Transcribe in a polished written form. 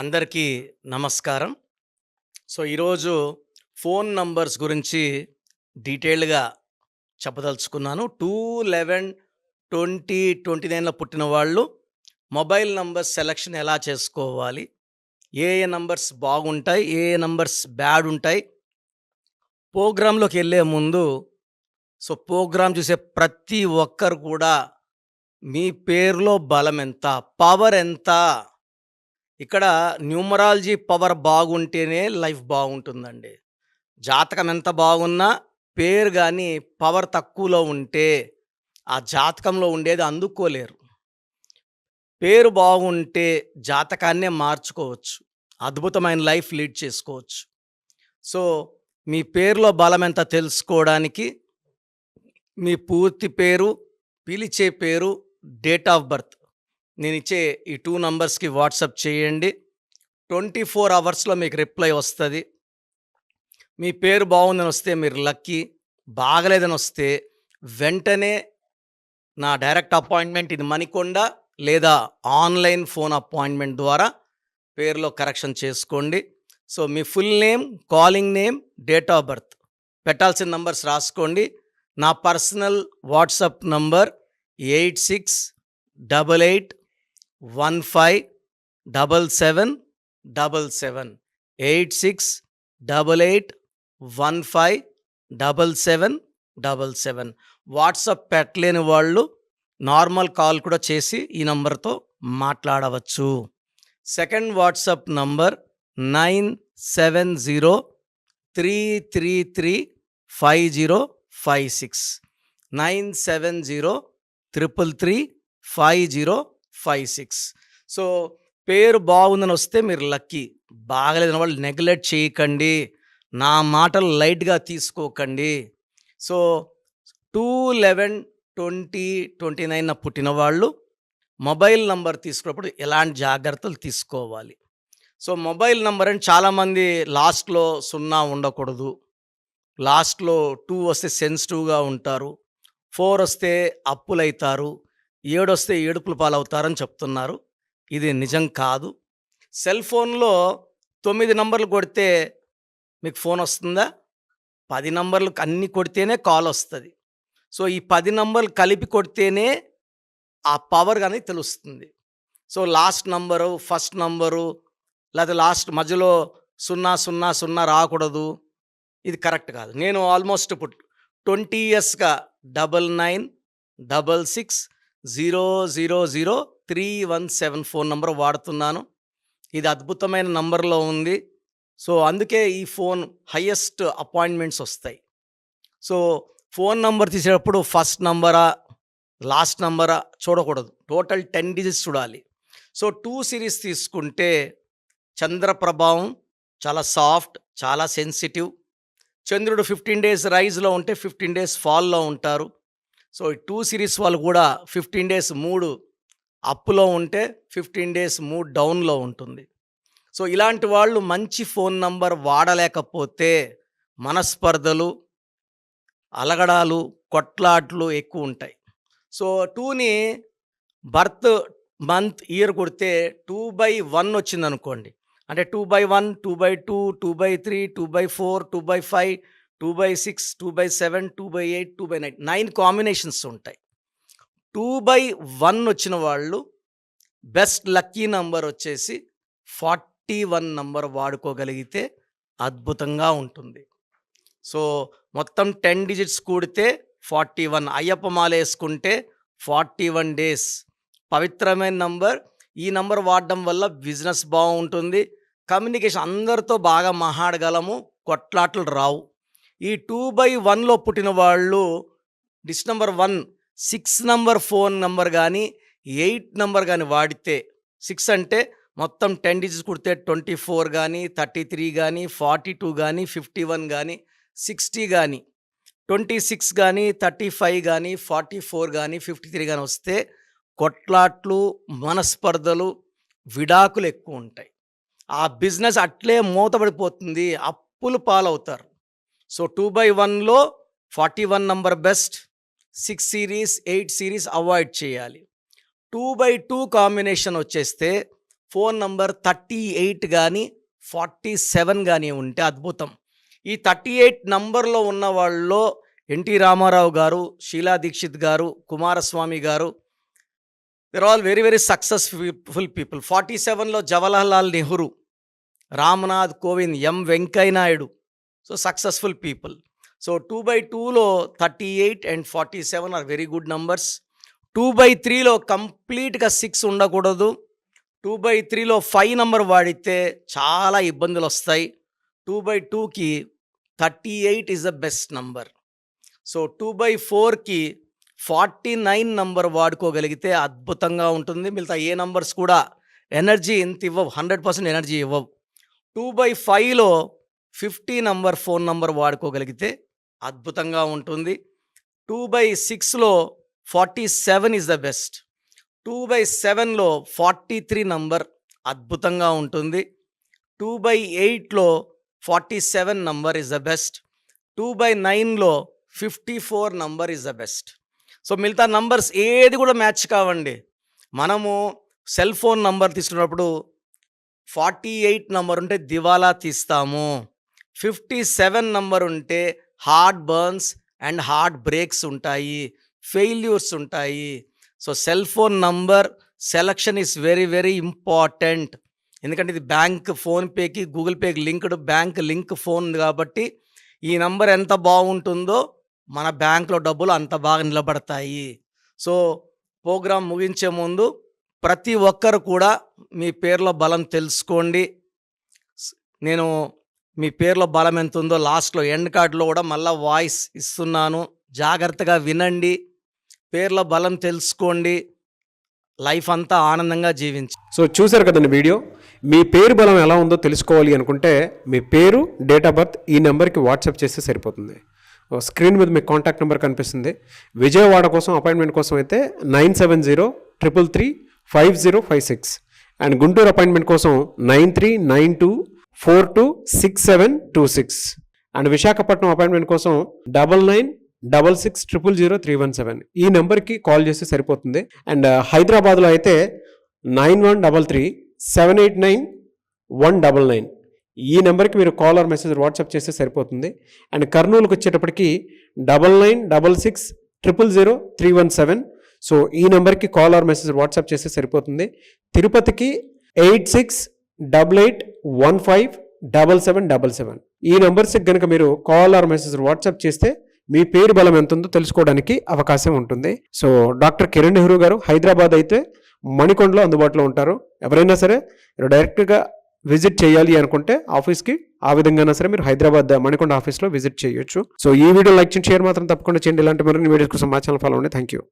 అందరికీ నమస్కారం. ఈరోజు ఫోన్ నంబర్స్ గురించి డీటెయిల్డ్‌గా చెప్పదలుచుకున్నాను. 2/11/2029లో పుట్టిన వాళ్ళు మొబైల్ నంబర్ సెలక్షన్ ఎలా చేసుకోవాలి? ఏ నంబర్స్ బాగుంటాయి? ఏ నంబర్స్ బ్యాడ్ ఉంటాయి? ప్రోగ్రామ్‌లోకెళ్ళే ముందు ప్రోగ్రామ్ చూసే ప్రతి ఒక్కరు కూడా మీ పేరులో బలమెంత? పవర్ ఎంత? ఇక్కడ న్యూమరాలజీ పవర్ బాగుంటేనే లైఫ్ బాగుంటుందండి. జాతకం ఎంత బాగున్నా పేరు గాని పవర్ తక్కువలో ఉంటే ఆ జాతకంలో ఉండేది అందుకోలేరు. పేరు బాగుంటే జాతకాన్నే మార్చుకోవచ్చు. అద్భుతమైన లైఫ్ లీడ్ చేసుకోవచ్చు. సో, మీ పేరులో బలం ఎంత తెలుసుకోవడానికి మీ పూర్తి పేరు, పిలిచే పేరు, డేట్ ఆఫ్ బర్త్ నేనిచ్చే ఈ 2 నంబర్స్‌కి వాట్సాప్ చేయండి. 24 అవర్స్‌లో మీకు రిప్లై వస్తది. మీ పేరు బాగుందని వస్తే మీరు లక్కీ. బాగలేదని వస్తే వెంటనే నా డైరెక్ట్ అపాయింట్మెంట్ ఇది మణికొండ లేదా ఆన్‌లైన్ ఫోన్ అపాయింట్మెంట్ ద్వారా పేరులో కరెక్షన్ చేసుకోండి. మీ full name, calling name, date of birth పెట్టాల్సిన నంబర్స్ రాసుకోండి. నా పర్సనల్ వాట్సాప్ నంబర్ 8688157777 8688157777. వాట్సాప్ పెట్టలేని వాళ్ళు నార్మల్ కాల్ కూడా చేసి ఈ నంబర్తో మాట్లాడవచ్చు. Second WhatsApp number 9703335056 9703335056. పేరు బాగుందని వస్తే మీరు లక్కీ. బాగలేదని వాళ్ళు నెగ్లెక్ట్ చేయకండి. నా మాటలు లైట్‌గా తీసుకోకండి. 2/11/2029 పుట్టిన వాళ్ళు మొబైల్ నంబర్ తీసుకున్నప్పుడు ఎలాంటి జాగ్రత్తలు తీసుకోవాలి? మొబైల్ నంబర్ అని చాలామంది లాస్ట్‌లో 0 ఉండకూడదు. లాస్ట్‌లో 2 వస్తే సెన్సిటివ్‌గా ఉంటారు. 4 వస్తే అప్పులైతారు. 7 వస్తే ఏడుపుల పాలవుతారని చెప్తున్నారు. ఇది నిజం కాదు. సెల్ ఫోన్‌లో 9 నంబర్లు కొడితే మీకు ఫోన్ వస్తుందా? 10 నంబర్లు అన్నీ కొడితేనే కాల్ వస్తది. ఈ 10 నంబర్లు కలిపి కొడితేనే ఆ పవర్ అనేది తెలుస్తుంది. లాస్ట్ నంబరు, ఫస్ట్ నంబరు లేదా లాస్ట్ మధ్యలో 000 రాకూడదు. ఇది కరెక్ట్ కాదు. నేను ఆల్మోస్ట్ ఇప్పుడు 20 ఇయర్స్‌గా 9966000317 ఫోన్ నంబర్ వాడుతున్నాను. ఇది అద్భుతమైన నంబర్‌లో ఉంది. అందుకే ఈ ఫోన్ హైయెస్ట్ అపాయింట్మెంట్స్ వస్తాయి. ఫోన్ నంబర్ తీసేటప్పుడు ఫస్ట్ నంబరా, లాస్ట్ నంబరా చూడకూడదు. టోటల్ 10 డిజిట్స్ చూడాలి. 2 సిరీస్ తీసుకుంటే చంద్ర ప్రభావం చాలా సాఫ్ట్, చాలా సెన్సిటివ్. చంద్రుడు 15 డేస్ రైజ్‌లో ఉంటే 15 డేస్ ఫాల్‌లో ఉంటారు. ఈ 2 సిరీస్ వాళ్ళు కూడా 15 డేస్ మూడ్ అప్‌లో ఉంటే 15 డేస్ మూడ్ డౌన్‌లో ఉంటుంది. ఇలాంటి వాళ్ళు మంచి ఫోన్ నంబర్ వాడలేకపోతే మనస్పర్ధలు, అలగడాలు, కొట్లాట్లు ఎక్కువుంటాయి. 2ని బర్త్ మంత్, ఇయర్ కొడితే 2/1 వచ్చిందనుకోండి. అంటే 2/1, 2/2, 2/3, 2/4, 2/5, 2/6, 2/7, 2/8, 2/9 9 కాంబినేషన్స్ ఉంటాయి. 2/1 వచ్చిన వాళ్ళు బెస్ట్ లక్కీ నంబర్ వచ్చేసి 41 నంబర్ వాడుకోగలిగితే అద్భుతంగా ఉంటుంది. మొత్తం 10 డిజిట్స్ కూడితే 41. అయ్యప్ప మాల వేసుకుంటే 41 డేస్. పవిత్రమైన నంబర్. ఈ నంబర్ వాడడం వల్ల బిజినెస్ బాగుంటుంది. కమ్యూనికేషన్ అందరితో బాగా మాట్లాడగలము. కొట్లాటలు రావు. ఈ 2/1లో పుట్టిన వాళ్ళు dish number 1 6 number phone number కానీ 8 నంబర్ కానీ వాడితే 6 అంటే మొత్తం 10 డిజిట్స్ కుడితే 24 కానీ 33 కానీ 42 కానీ 51 కానీ 60 కానీ 26 కానీ 35 కానీ 44 కానీ 53 కానీ వస్తే కొట్లాట్లు, మనస్పర్ధలు, విడాకులు ఎక్కువ ఉంటాయి. ఆ బిజినెస్ అట్లే మూతపడిపోతుంది. అప్పులు పాలవుతారు. 2/1లో 41 number best. 6 series, 8 series avoid చేయాలి. 2/2 కాంబినేషన్ వచ్చేస్తే ఫోన్ నంబర్ 38 కానీ 47 కానీ ఉంటే అద్భుతం. ఈ 38 నంబర్లో ఉన్న వాళ్ళలో ఎన్టీ రామారావు గారు, షీలా దీక్షిత్ గారు, కుమారస్వామి గారు, they're all very very successful people. 47లో Jawaharlal Nehru, Ramnath Kovind, M Venkaiah Naidu. So successful people. So 2/2లో 38 and 47 are very good numbers. 2/3లో కంప్లీట్గా 6 ఉండకూడదు. 2/3లో 5 నంబర్ వాడితే చాలా ఇబ్బందులు వస్తాయి. 2/2కి 38 is the best number. So 2/4కి 49 నంబర్ వాడుకోగలిగితే అద్భుతంగా ఉంటుంది. మిగతా ఏ నంబర్స్ కూడా ఎనర్జీ ఇంత ఇవ్వవు, 100% ఎనర్జీ ఇవ్వవు. 2/5లో 50 నంబర్ ఫోన్ నంబర్ వాడుకోగలిగితే అద్భుతంగా ఉంటుంది. 2/6లో 47 ఈజ్ ద బెస్ట్. 2/7లో 43 నంబర్ అద్భుతంగా ఉంటుంది. 2/8లో 47 నంబర్ ఈజ్ ద బెస్ట్. 2/9లో 54 number is the best. So మిగతా నంబర్స్ ఏది కూడా మ్యాచ్ కావండి. మనము సెల్ ఫోన్ నంబర్ తీసుకున్నప్పుడు 48 నంబర్ ఉంటే దివాలా తీస్తాము. 57 నంబర్ ఉంటే heart burns and heart breaks ఉంటాయి, ఫెయిల్యూర్స్ ఉంటాయి. So cell phone number selection is very very important. ఎందుకంటే ఇది బ్యాంక్, ఫోన్పేకి, గూగుల్ పేకి లింక్డ్, బ్యాంక్ లింక్ ఫోన్ కాబట్టి ఈ నంబర్ ఎంత బాగుంటుందో మన బ్యాంక్లో డబ్బులు అంత బాగా నిలబడతాయి. సో ప్రోగ్రాం ముగించే ముందు ప్రతి ఒక్కరు కూడా మీ పేర్లో బలం తెలుసుకోండి. నేను మీ పేర్లో బలం ఎంత ఉందో లాస్ట్లో ఎండ్ కార్డులో కూడా మళ్ళీ వాయిస్ ఇస్తున్నాను, జాగ్రత్తగా వినండి. పేర్లో బలం తెలుసుకోండి, లైఫ్ అంతా ఆనందంగా జీవించండి. సో చూసారు కదండి వీడియో. మీ పేరు బలం ఎలా ఉందో తెలుసుకోవాలి అనుకుంటే మీ పేరు, డేట్ ఆఫ్ బర్త్ ఈ నెంబర్కి వాట్సాప్ చేస్తే సరిపోతుంది. స్క్రీన్ మీద మీకు కాంటాక్ట్ నెంబర్ కనిపిస్తుంది. విజయవాడ కోసం అపాయింట్మెంట్ కోసం అయితే 9703335056 అండ్ గుంటూరు అపాయింట్మెంట్ కోసం 9392426726 అండ్ విశాఖపట్నం అపాయింట్మెంట్ కోసం 9966600317 ఈ నెంబర్కి కాల్ చేస్తే సరిపోతుంది. అండ్ హైదరాబాద్లో అయితే 9133789199 ఈ నెంబర్కి మీరు కాల్ ఆర్ మెసేజ్ వాట్సాప్ చేస్తే సరిపోతుంది. అండ్ కర్నూలుకి వచ్చేటప్పటికి 9966000317 సో ఈ నెంబర్కి కాల్ ఆర్ మెసేజ్ వాట్సాప్ చేస్తే సరిపోతుంది. తిరుపతికి 8688157777 ఈ నెంబర్స్కి కనుక మీరు కాల్ ఆర్ మెసేజ్ వాట్సాప్ చేస్తే మీ పేరు బలం ఎంత ఉందో తెలుసుకోవడానికి అవకాశం ఉంటుంది. సో డాక్టర్ కిరణ్ నెహ్రూ గారు హైదరాబాద్ అయితే మణికొండలో అందుబాటులో ఉంటారు. ఎవరైనా సరే డైరెక్ట్గా విజిట్ చేయాలి అనుకుంటే ఆఫీస్కి ఆ విధంగా సరే మీరు హైదరాబాద్ మణికొండ ఆఫీస్లో విజిట్ చేయొచ్చు. సో ఈ వీడియో లైక్ చేయండి, షేర్ మాత్రం తప్పకుండా చేయండి. ఇలాంటి మరిన్ని వీడియోస్ కోసం మా ఛానల్ ఫాలో అవ్వండి. Thank you.